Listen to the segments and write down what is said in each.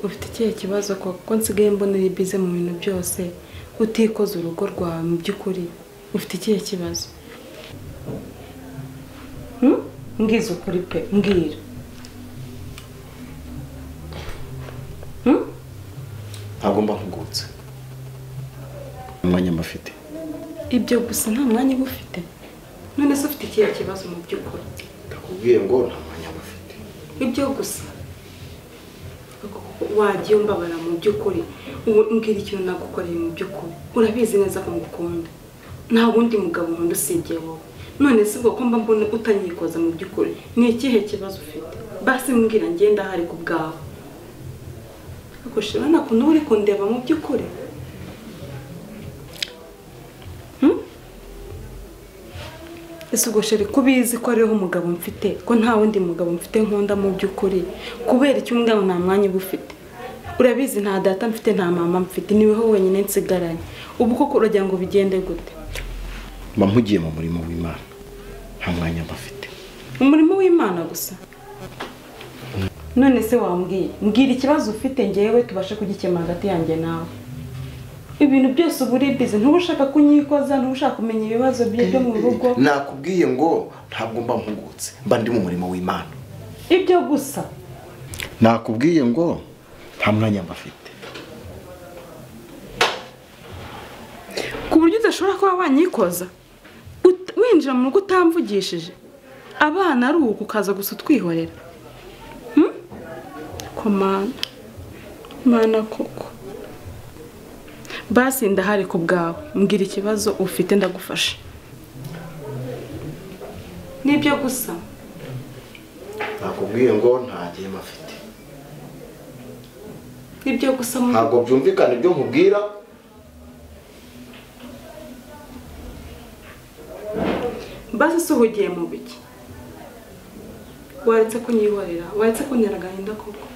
ufite ikihe kibazo ko nsigaye mbona uri bize mu bintu byose utikoze urugo rwawe mu by'ukuri ufite ikihe kibazo? Ngize ukuri pe mbwira. Agomba kugutse. Umwanya mafite. Ibyo gusa nta mwanya ufite. None se ufite ikihe kibazo mu by'ukuri? Ndakubwiye ngo nta mwanya mafite. Ibyo gusa. Wagiye umbabara mu by'ukuri. Mbwira ikintu nagukoreye mu by'ukuri. Urabizi neza ko ngukunda. Nta wundi mugabo nkunda usibye wowe. None se ubwo ko mba mbona utanyikoza mu by'ukuri. Ni ikihe kibazo ufite? Basi mbwira ngenda hari ku bwawe. Akoshira nakuntu uri kundeba mu by'ukuri. Ese ugoshere kubizi ko ariho umugabo mfite ko nta wundi mugabo mfite nkunda mu by'ukuri kubera icyo umugabo nta mwanya ufite. Urabizi nta data mfite nta mama mfite niweho wenyine nsigaranye. Ubu koko uragira ngo bigende gute? Mpugiye mu murimo w'Imana. Nta mwanya bafite. Umurimo w'Imana gusa. None se wambwiye mbwira ikibazo ufite ngewe tubashe kugikemura hagati yanjye nawe. Ibintu byose uburi bize ntubushaka kunyikoza ntubushaka kumenya ibibazo byo mu rugo. Nakubwiye ngo ntabwo mba mpugutse mba ndi mu murimo w'Imana. Ibyo gusa. Nakubwiye ngo nta mwanya bafite. Ku buryo udashobora kuba wanyikoza winjira mu rugo utamvugishije abana ari uko ukaza gusa twihorera. Mana koko. Basi ndahari ku bwawe mbwira ikibazo ufite ndagufasha. Nibyo gusa. Nakubwiye ngo nta gihe mafite. Ibyo gusa ntabwo byumvikana ibyo nkubwira. Basi suhugiye mu biki? Waretse kunyihorera, waretse kunyara agahinda koko.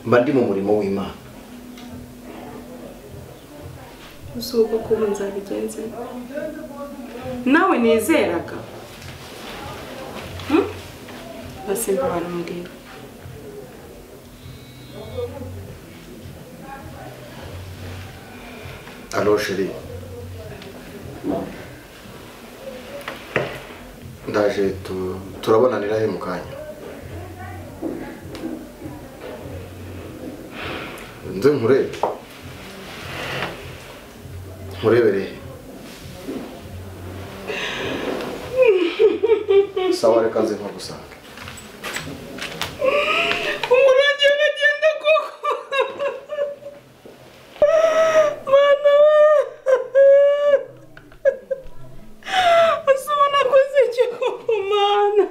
Mba ndi mu murimo w'Imana. Usuko kuba nzabigenze. Nawe nizeraga. Basi ndabarambwira. Allo chérie. Ndaje turabonanira he mukanya. Nze nkurebere. Sawa reka nze nkagusanga. Umurage bagenda koko. Mana usubona koze cyo mana.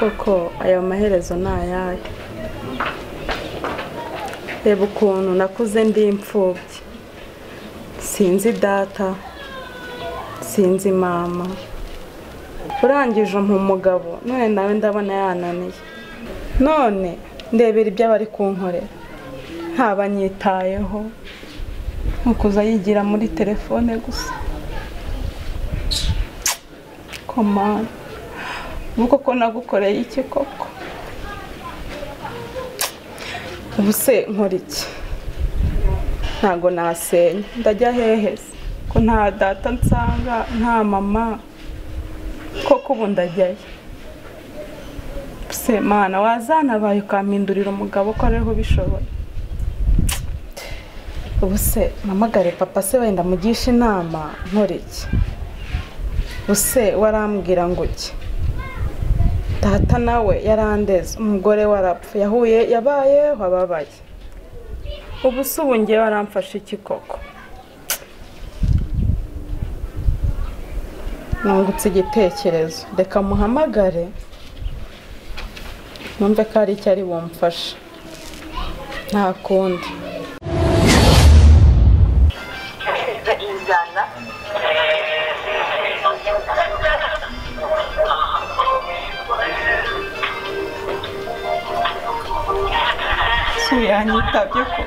Koko ayo maherezo nayaye. Reba ukuntu nakuze ndi imfubyi. Sinzi data, sinzi mama. Urangije umugabo none nawe ndabona yananiye. None ndebera ibyo bari kunkorera. Ntaba nyitayeho. Nkukuza yigira muri telefone gusa. Komana. Uko ko nagukoreye iki koko? Ubuse nkora iki? Ntago nasenya. Ndajya hehese ko nta data nsanga nta mama. Koko ubu ndajyayo. Se mana wazanabaye ukampindurira umugabo ko ariho bishoboye. Ubuse mpamagare papa se wenda mugisha inama nkora iki? Ubuse warambwira ngo iki? Data nawe yarandeze umugore warapfa yabaye wababaye. Ubuse ubu ngiye waramfashe iki koko? Nungutse igitekerezo reka muhamagare numve ko ari icyo ari bumfasha nta kundi. Suyanyitabye ko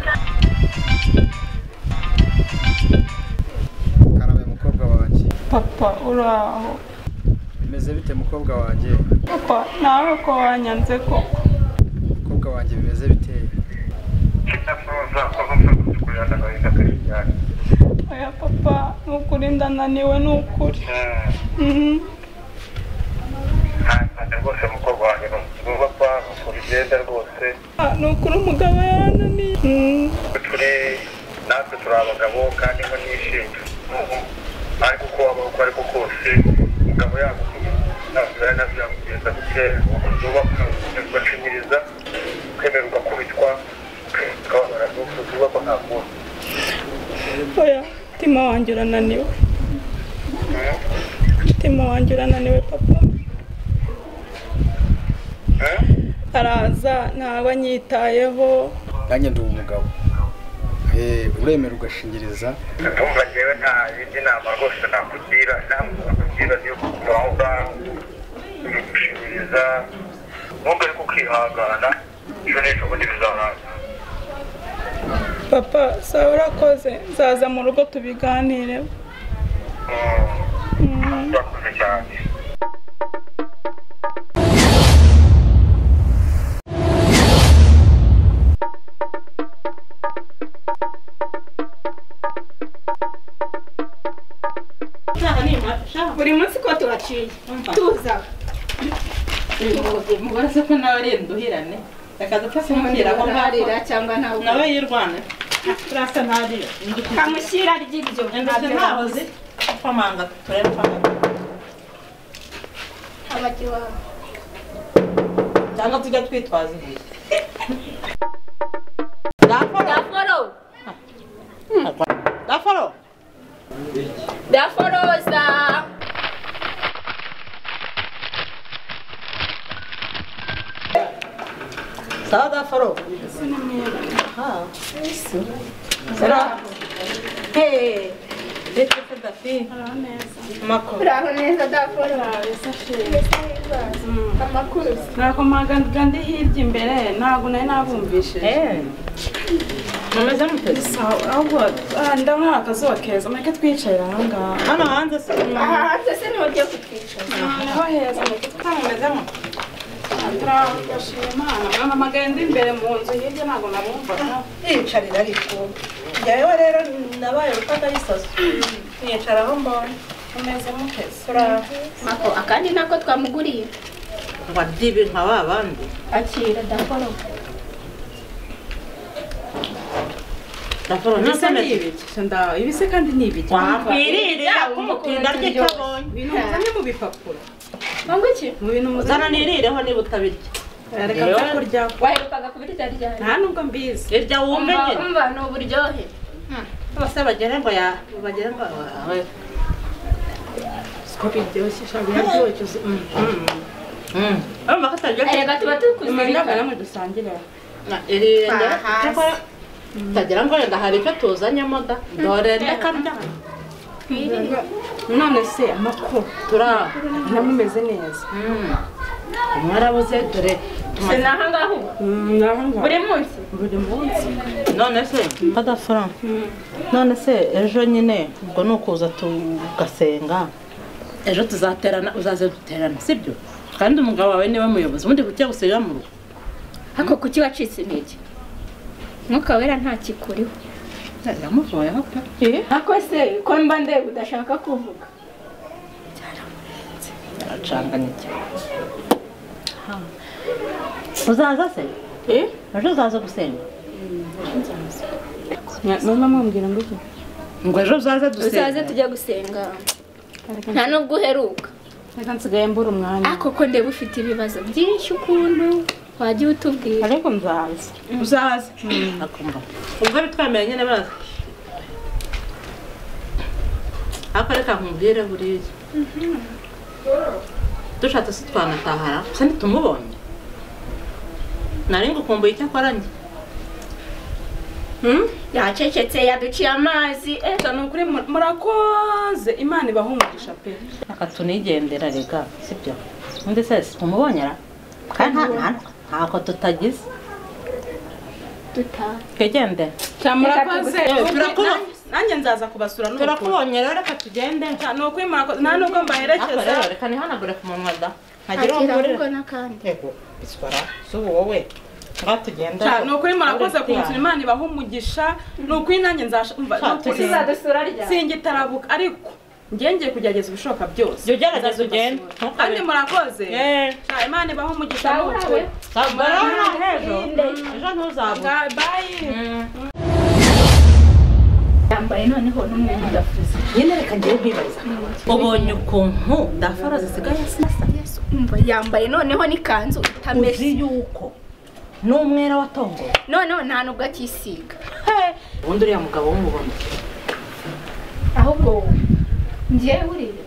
papa uraho bimeze bite mukobwa wanjye papa nawe ko wanyanze koko mukobwa wanjye bimeze bite oya papa nukuri ndananiwe nukuri rwose mukobwa wanjye numva ko urugenda rwose nukuri umugabo yarananiye natwe turi abagabo kandi ngo nishimye ariko uko waba uko ariko kose umugabo yagukwiye ntabwo yanabyamugeza gute ugashinyiriza ukemera ugakubitwa ukababara n'ukuzuba ko nta kundi oya mutima wanjye urananiwe mutima wanjye urananiwe papa araza ntabwo anyitayeho nanjye ndi umugabo uremera ugashingiriza ndumva njyewe nta yindi nama rwose nakugira inama nakugira niyo kuva aho ngaho ugashingiriza nubwo ariko ukihangana ejo n'ejo bundi bizarangira papa sawa urakoze nzaza mu rugo tubiganireho urakoze cyane buri munsi ko tubaciye tuza umugore se ko nawe ari nduhirane reka dupfa kumubwira ko ntarira cyangwa ntawe nawe yirwana turasa ntarira kamushyira ry'ibyo ndetse ntaho zi kwamanga turebe kwamanga abagiwa cyangwa tujya twitwaza ibuye daforo daforoza sawa daforo uraho neza daforo amakuru nakomaga ndi hirya imbere ntabwo nari nabumvishije mumeze mute ahubwo ndabona akazuba keza mureke twicarira aha ngaha hano hanze se aha hanze se niho ugiye kutwicaza niho heza mureke twamumezemo turashima imana mwampamagaye ndi imbere mu nzu hirya ntabwo nabumvaga yicarira ariko njyewe rero nabaye rufata y'isaso nicara aho mbonye umeze muteze mako akandi nako twamuguriye ngo adibi nka ba bandi akira daforo daforo nisa ni ibiki ibi se kandi ni ibiki wakwirira kumutinda rye cyabonye ibintu muzanye mu bipapuro ngo iki mu bintu muzanye zana nirireho niba utabirya reka nza kurya waherukaga kubirya ryari nta nubwo mbizi irya wumve nyine umva ni uburyohe bose bagere ngo ko biryoshye shabi yaryoshye urumva ko ataryoshye erega tuba tukuzirika namwe dusangire utagira ngo wenda hari icyo tuzanyemo da dore ndakarya none se amakuru turaho namumeze neza mwarabuze dore se naha ngaho buri munsi none se kadafura none se ejo nyine ubwo ni ukuza tugasenga ejo tuzaterana uzaze duterana sibyo kandi umugabo wawe niwe muyobozi ubundi kujya gusubira mu rugo ako kuki wacitse intege mwuka wera nta kikuriho yamuvuyeho pe ako se ko mba ndeba udashaka kuvuga aracanganye cyane uzaza se ejo uzaza gusenga mama mubwira ngo iki ngo ejo uzaze dusenga uzaze tujya gusenga nta nubwo uheruka reka nsigaye mbura umwanya ako ko ndeba ufite ibibazo byinshi ukuntu wajya utubwira ariko nzaza uzaze akumva ubwo bitwemeye nyine baza ako reka nkubwire buriya dushatse se twanatahara gusa ntitumubonye nari ngukumbuye icyo akora njye yacecetse yaduciye amazi ega ni ukuri murakoze imana ibaha umugisha pe aka tunigendera rega sibyo undi se tumubonyera kandi ntako tutagize dutaha twigendera murakoze nanjye nzaza kubasura n'ukuri turakubonye rero reka tugende ni ukuri murakoze nta nubwo mbaherekeza reka nihanagure ku munwa da agira ahubwo n'akandi yego iswara si wowe ngaho tugenda ni ukuri murakoze kunsura Imana ibaha umugisha ni ukuri nanjye tuzadusura rya singitarabuka ariko ngiye kugerageza ibishoboka byose jya ugerageza ugende kandi murakoze Imana ibaha umugisha n'ukuri ejo ntuzabuke bye yambaye noneho n'umwenda udafuze nyine reka ngiye kwibaza ubonye ukuntu dafara zisigaye Yesu umva yambaye noneho n'ikanzu itameze uzi yuko n'umwera watongoye noneho nta nubwo akisiga ubundi uriya mugabo w'umubona ahubwo ngiye uriye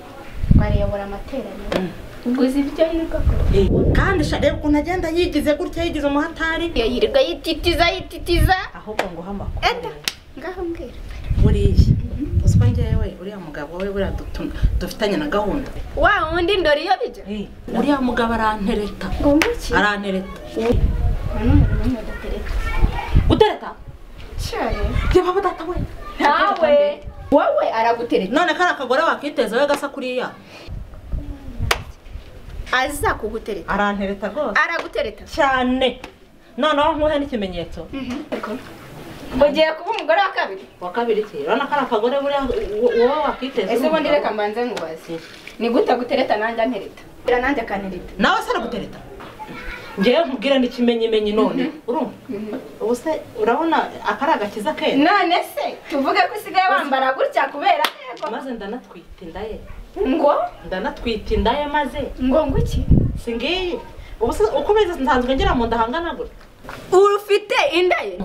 bariyobora amateraniro ubwo uzi ibyo yirirwa kandi reba ukuntu agenda yigize gutya yigize umuhatari yirirwa yititiza ahubwo ngo amakuru ngaho mbwira buriya uziko njyewe uriya mugabo we buriya dufitanye na gahunda wa wundi ndori iyo bijya uriya mugabo arantereta ngomba iki arantereta n'umuntu n'umwe adatereta utereta cyane yaba data we ntawe wowe aragutereta none kari akagore wakiteza we gasa kuriya aza kugutereta arantereta rwose aragutereta cyane noneho nkuhe n'ikimenyetso mugiye kuba umugore wa kabiri iki urabona ko ari akagore buriya wowe wakiteza ese ubundi reka mbanze nkubaze ni gute gutereta nanjye antereta nanjye akantereta nawe se aragutereta ngewe nkubwira n'ikimenyimenyi none urumva ubu se urabona akari agakiza keza none se tuvuge ko usigaye wambara gutya kubera maze ndanatwita inda ye ngo ndanatwita inda ye maze ngo iki si ngiyi ubu se uko ubizi nsanzwe ngira mu nda hangana gutya urufite inda ye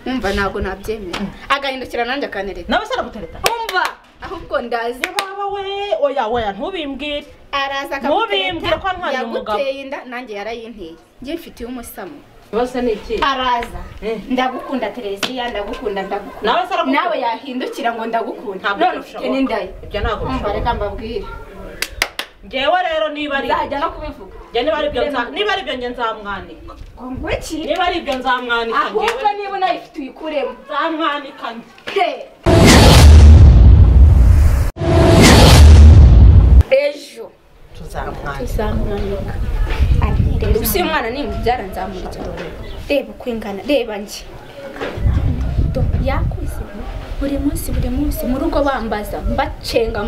umva ntabwo nabyemera agahindukira nanjye akantereta nawe se aragutereta umva ahubwo ndazi baba we oya ntubimbwire araza ntubimbwire ko ntwariye umugabo yaguteye inda nanjye yarayinteye njye mfitiye umusamo bose ni iki araza ndagukunda Tereziya ndagukunda nawe yahindukira ngo ndagukunda none ufite n'inda ye ibyo ntabwo umva reka mbabwire ngewe rero niba ari nzajya no kubivuga niba ari ibyo nge nzamwanika ngo iki niba ari ibyo nzamwanika ahubwo niba unayifite uyikuremo nzamwanika ejo tuzamwanika rero usi umwana nimubyara nzamurya reba uko ingana reba njye yakuze buri munsi mu rugo bambaza mbacenga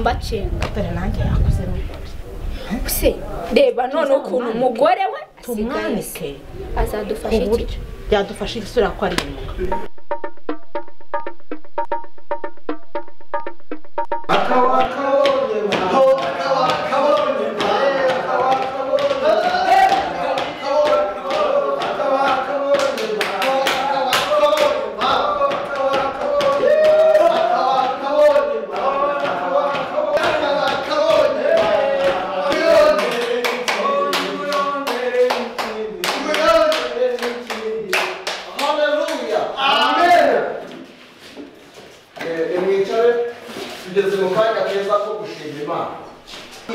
dore nanjye yakuze se reba none ukuntu umugore we tumwanike azadufasha iki byadufasha isura ko ari imuga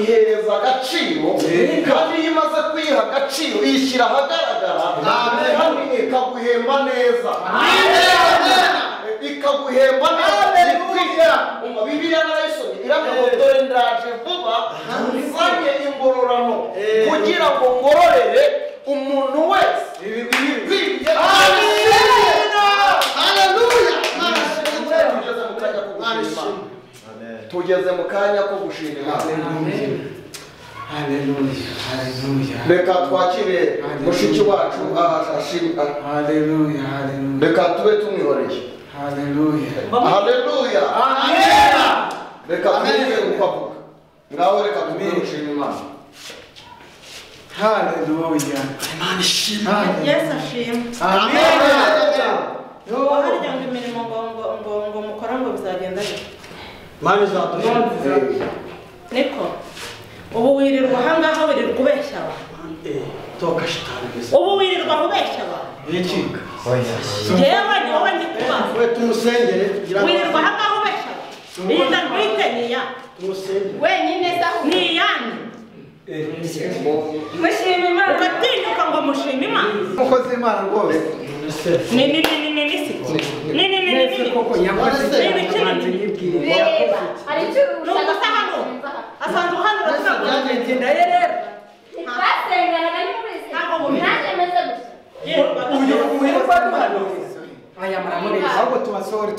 ihereza agaciro kandi iyo imaze kuyiha agaciro iyishyira ahagaragara kandi ikaguhemba neza ikaguhemba neza bibiliya narayisomye iravuga ngo dore ndaje vuba nzanye ingororano kugira ngo ngororere umuntu wese ibikwiriye. Tugeze mu kanya ko gushimira. Reka twakire mushiki wacu ashimira. Reka tube tumwihoreye. Haleluya. Reka tumwihoreye uko avuga. Ngaho reka tumwishimire Imana. Haleluya. Imana ishimwe. Yesu ashimwe. Amen. Harya ngo imirimo ngo mukora ngo bizagenda bite Mani zadufasha. Niko ubu wirirwa ahangaha wirirwa ubeshya abantu Toka shitani. ubu wirirwa ubeshya abantu Yicika. jewe ni wowe ndi kubaza We tumusengere. wirirwa ahangaha ubeshya iyi ndabwite ni ya Tumusengere. wenyine saho ni yani mushima Imana ugatinyuka ngo mushima Imana Umukozi w'Imana rwose. ni ese koko yakoze reba ari cyo ushaka hano asanzwe hano agenda ye rero basenganaga n'umubizi nanjye meze gusa uyu hano aya maramuri ahubwo tubasohora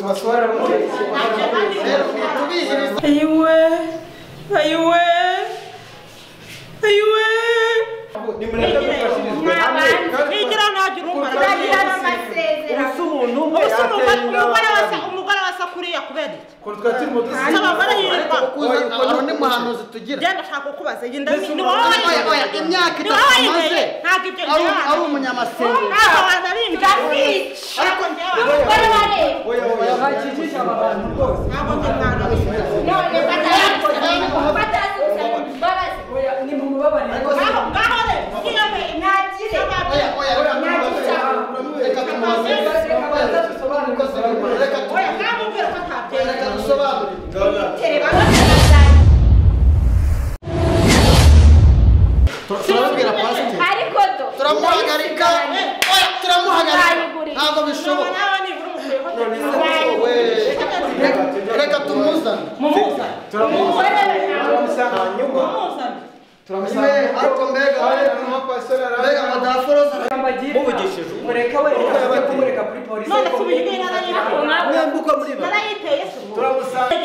tubihiriza ayiwe ni mureke dufashirizwe hamwe igira ntagira umara turagira n'amasezerano usa umuntu umwe umugore wasa kuriya kubera iki ko twatimo dusize abagore yirirwa aho ni muhanuzi tugira genda shaka kubaza genda ni wowe imyaka itatu amaze ntabwo ibyo ari umunyamasengesho ariko umugore wareba oya hakikije aba bantu rwose ntabwo njye mwana none batazi gusaba imbabazi ni mu mubabarire ngaho rero ntagire reka tumubaze oya ntamubwira ko atabyemera reka dusobanurire turababwira pasiteri ariko do turamuhagarika ntabwo bishoboka nawe nibura umukuyeho reka tumuzane turamusanga nyuma ariko mbega madaforoza muvugishije mureka we kumureka kuri polisi none se ubuyiguye narayiteye mwembuka muri ba narayiteye se turamusanga